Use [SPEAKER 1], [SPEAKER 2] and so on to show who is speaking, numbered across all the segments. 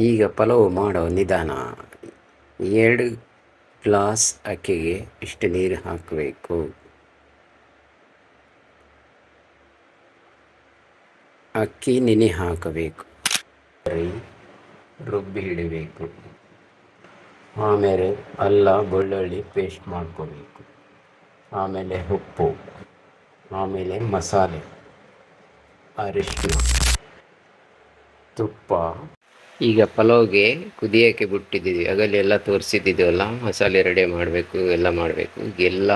[SPEAKER 1] ಈಗ ಪಲಾವ್ ಮಾಡೋ ವಿಧಾನ. 2 ಗ್ಲಾಸ್ ಅಕ್ಕಿಗೆ ಇಷ್ಟು ನೀರು ಹಾಕಬೇಕು. ಅಕ್ಕಿ ನೆನೆ ಹಾಕಬೇಕು, ರುಬ್ಬಿ ಇಡಬೇಕು. ಆಮೇಲೆ ಅಲ್ಲ ಬೆಳ್ಳುಳ್ಳಿ ಪೇಸ್ಟ್ ಮಾಡ್ಕೋಬೇಕು. ಆಮೇಲೆ ಉಪ್ಪು, ಆಮೇಲೆ ಮಸಾಲೆ, ಅರಿಶಿನ, ತುಪ್ಪ. ಈಗ ಪಲಾವ್ಗೆ ಕುದಿಯೋಕ್ಕೆ ಬಿಟ್ಟಿದ್ದೀವಿ. ಆಗಲೆಲ್ಲ ತೋರಿಸಿದ್ದೀವಲ್ಲ, ಮಸಾಲೆ ರೆಡಿ ಮಾಡಬೇಕು, ಎಲ್ಲ ಮಾಡಬೇಕು. ಎಲ್ಲ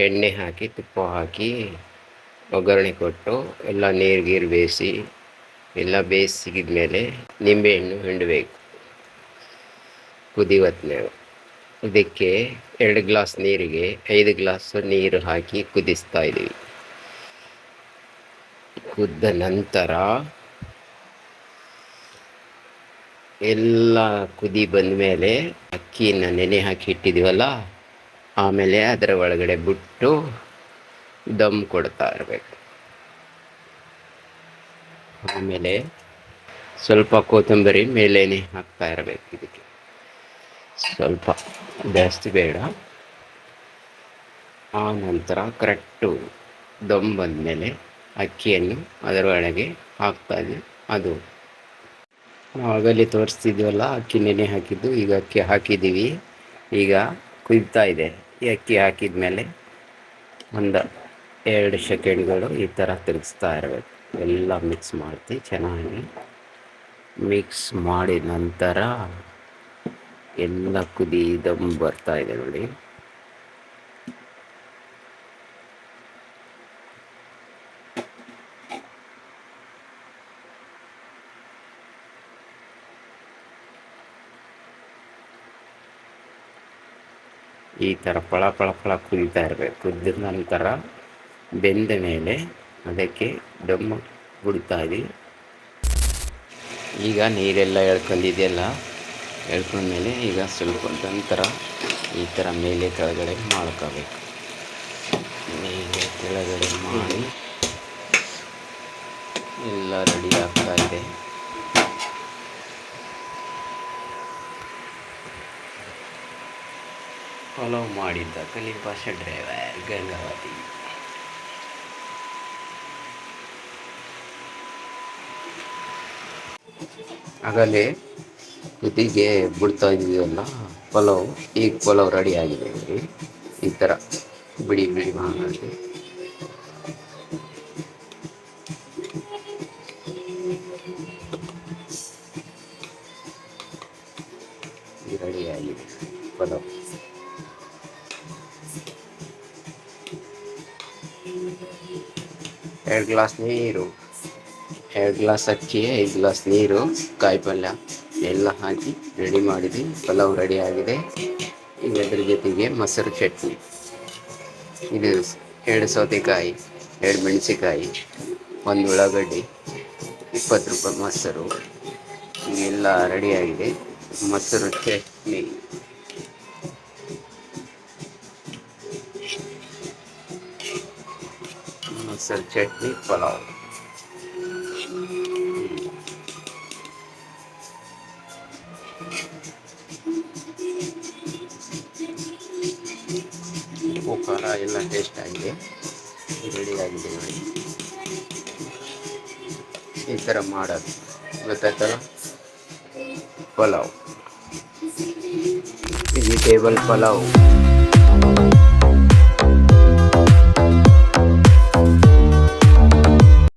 [SPEAKER 1] ಎಣ್ಣೆ ಹಾಕಿ ತುಪ್ಪ ಹಾಕಿ ಒಗ್ಗರಣೆ ಕೊಟ್ಟು ಎಲ್ಲ ನೀರು ಬೇಯಿಸಿ ಎಲ್ಲ ಬೇಯಿಸಿದ ಮೇಲೆ ನಿಂಬೆಹಣ್ಣು ಹಿಂಡಬೇಕು ಕುದಿವತ್ನಾಗ. ಇದಕ್ಕೆ 2 ಗ್ಲಾಸ್ ನೀರಿಗೆ 5 ಗ್ಲಾಸ್ ನೀರು ಹಾಕಿ ಕುದಿಸ್ತಾ ಇದ್ದೀವಿ. ಕುದ್ದ ನಂತರ ಎಲ್ಲ ಕುದಿ ಬಂದ ಮೇಲೆ ಅಕ್ಕಿನ ನೆನೆ ಹಾಕಿ ಇಟ್ಟಿದ್ದೀವಲ್ಲ, ಆಮೇಲೆ ಅದರ ಒಳಗಡೆ ಬಿಟ್ಟು ದಮ್ ಕೊಡ್ತಾ ಇರಬೇಕು. ಆಮೇಲೆ ಸ್ವಲ್ಪ ಕೊತ್ತಂಬರಿ ಮೇಲೇನೆ ಹಾಕ್ತಾ ಇರಬೇಕು. ಇದಕ್ಕೆ ಸ್ವಲ್ಪ ಜಾಸ್ತಿ ಬೇಡ. ಆ ನಂತರ ಕರೆಕ್ಟು ದಮ್ ಬಂದಮೇಲೆ ಅಕ್ಕಿಯನ್ನು ಅದರ ಒಳಗೆ ಹಾಕ್ತಾಯಿದ್ವಿ. ಅದು ಆಗಲೇ ತೋರಿಸ್ತಿದ್ವಲ್ಲ, ಅಕ್ಕಿ ನೆನೆ ಹಾಕಿದ್ದು. ಈಗ ಅಕ್ಕಿ ಹಾಕಿದ್ದೀವಿ. ಈಗ ಕುದಿತಾ ಇದೆ. ಈ ಅಕ್ಕಿ ಹಾಕಿದ ಮೇಲೆ ಒಂದು 2 ಸೆಕೆಂಡ್ಗಳು ಈ ಥರ ತಿರುಗಿಸ್ತಾ ಇರಬೇಕು. ಎಲ್ಲ ಮಿಕ್ಸ್ ಮಾಡ್ತೀವಿ. ಚೆನ್ನಾಗಿ ಮಿಕ್ಸ್ ಮಾಡಿದ ನಂತರ ಎಲ್ಲ ಕುದಿ ದಮ್ ಬರ್ತಾ ಇದೆ ನೋಡಿ. ಈ ಥರ ಫಳ ಫಳ ಫಳ ಕುದೀತಾ ಇರಬೇಕು. ಕುದಿದ ನಂತರ ಬೆಂದ ಮೇಲೆ ಅದಕ್ಕೆ ದಮ್ ಬಿಡ್ತಾ ಇದ್ದೀವಿ. ಈಗ ನೀರೆಲ್ಲ ಎಳ್ಕೊಂಡಿದೆಯಲ್ಲ, ಎಳ್ಕೊಂಡ್ಮೇಲೆ ಈಗ ಸ್ವಲ್ಪ ನಂತರ ಈ ಥರ ಮೇಲೆ ಕೆಳಗಡೆ ಮಾಡ್ಕೋಬೇಕು. ಮೇಲೆ ಕೆಳಗಡೆ ಮಾಡಿ ಎಲ್ಲ ರೆಡಿ ಆಗ್ತಾ ಇದೆ. ಫಾಲೋ ಮಾಡಿದ್ದ ಕಲಿಪಾಷ ಡ್ರೈವರ್ ಗಂಗಾವತಿ. ಆಗಲೇ ಕುದಿಗೆ ಬಿಡ್ತಾ ಇದ್ದೀವಲ್ಲ ಪಲಾವ್. ಈಗ ಪಲಾವ್ ರೆಡಿ ಆಗಿದೆ ನೋಡಿ. ಈ ಥರ ಬಿಡಿ ಬಿಡಿ ಮಾಡಿ ರೆಡಿ ಆಗಿದೆ ಪಲಾವ್. 2 ಗ್ಲಾಸ್ ನೀರು, 2 ಗ್ಲಾಸ್ ಅಕ್ಕಿ, 5 ಗ್ಲಾಸ್ ನೀರು, ಕಾಯಿ ಪಲ್ಯ ಎಲ್ಲ ಹಾಕಿ ರೆಡಿ ಮಾಡಿದ್ವಿ. ಪಲಾವ್ ರೆಡಿ ಆಗಿದೆ. ಈಗ ಅದ್ರ ಜೊತೆಗೆ ಮೊಸರು ಚಟ್ನಿ, ಇದು 2 ಸೌತೆಕಾಯಿ, 2 ಮೆಣಸಿಕಾಯಿ, 1 ಉಳ್ಳಾಗಡ್ಡಿ, 20 ರೂಪಾಯಿ ಮೊಸರು, ಎಲ್ಲ ರೆಡಿಯಾಗಿದೆ. ಮೊಸರು ಚಟ್ನಿ, ಮೊಸರು ಚಟ್ನಿ ಪಲಾವ್. ಉಪ್ಪು ಖಾರ ಎಲ್ಲ ಟೇಸ್ಟ್ ಆಗಿದೆ. ರೆಡಿ ಆಗಿದೆ ನೋಡಿ. ಈ ಥರ ಮಾಡೋದು ಗೊತ್ತಾಯ್ತಲ್ಲ. ಪಲಾವ್, ವೆಜಿಟೇಬಲ್ ಪಲಾವ್.